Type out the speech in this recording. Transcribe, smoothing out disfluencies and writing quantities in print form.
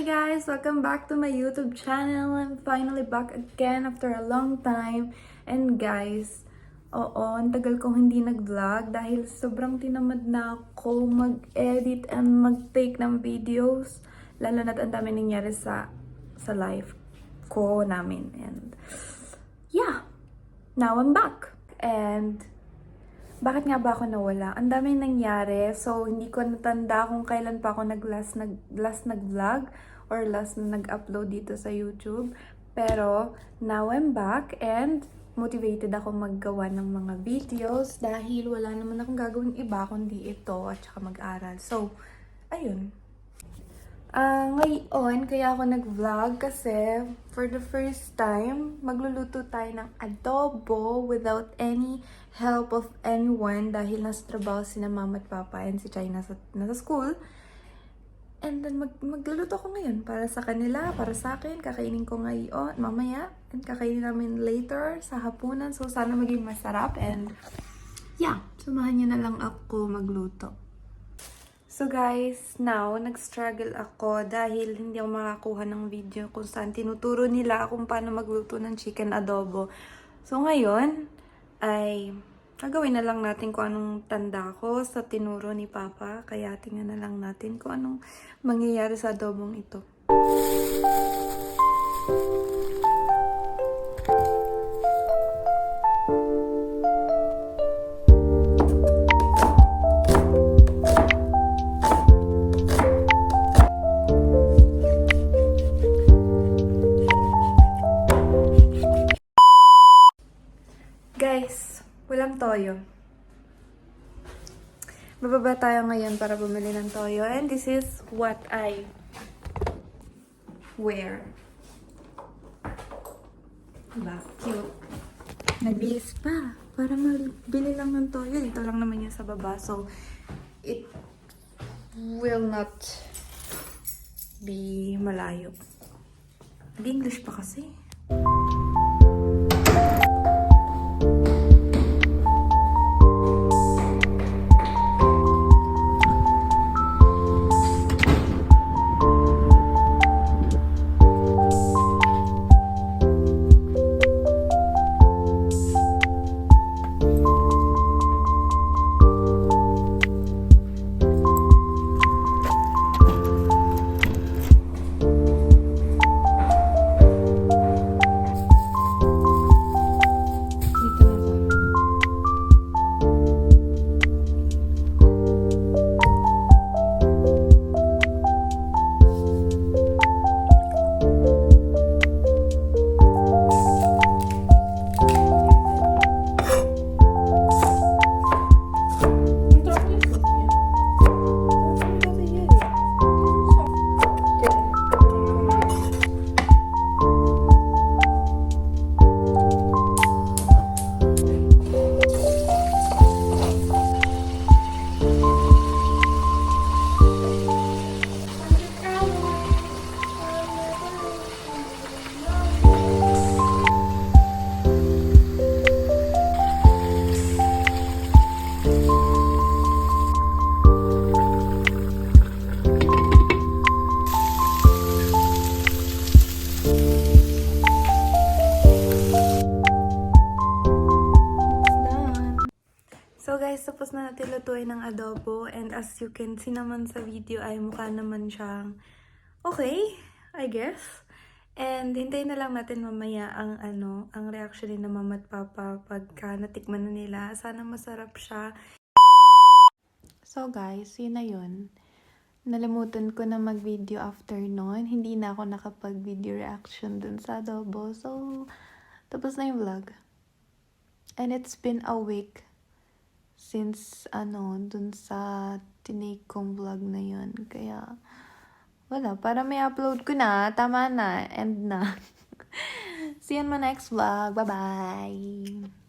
Hi guys! Welcome back to my YouTube channel. I'm finally back again after a long time. And guys, ang tagal kong hindi nag-vlog dahil sobrang tinamad na ako mag-edit and mag-take ng videos. Lalo na't ang dami nangyari sa life ko namin. And yeah, now I'm back. And bakit nga ba ako nawala? Ang daming nangyari. So, hindi ko natanda kung kailan pa ako last nag-vlog or last na nag-upload dito sa YouTube. Pero, now I'm back and motivated ako maggawa ng mga videos dahil wala naman akong gagawin iba kundi ito at saka mag-aral. So, ayun. Ngayon, kaya ako nag-vlog kasi for the first time, magluluto tayo ng adobo without any help of anyone dahil nasa trabaho sina mama at papa and si Chai nasa school. And then magluluto ko ngayon para sa kanila, para sa akin. Kakainin ko ngayon, mamaya, and kakainin namin later sa hapunan. So, sana maging masarap and yeah, samahan niyo na lang ako magluto. So guys, now, nag-struggle ako dahil hindi ako makakuha ng video kung saan tinuturo nila kung paano magluto ng chicken adobo. So ngayon, ay gagawin na lang natin kung anong tanda ko sa tinuro ni Papa. Kaya tingnan na lang natin kung anong mangyayari sa adobong ito. Guys, walang toyo. Bababa tayo ngayon para bumili ng toyo. And this is what I wear. Diba? Cute. Nabihis pa. Para mabili lang ng toyo. Dito lang naman yan sa baba. So, it will not be malayo. Nag-English pa kasi. So guys, tapos na natin lutuin ng adobo and as you can see naman sa video ay mukha naman siyang okay, I guess. And hintayin na lang natin mamaya ang reaction ni na mama at papa pagka natikman na nila. Sana masarap siya. So guys, yun na yun. Nalimutan ko na mag-video after nun. Hindi na ako nakapag-video reaction dun sa adobo. So, tapos na yung vlog. And it's been a week since dun sa tinake kong vlog na yun. Kaya, wala. Para may upload ko na. Tama na. End na. See you in my next vlog. Bye-bye!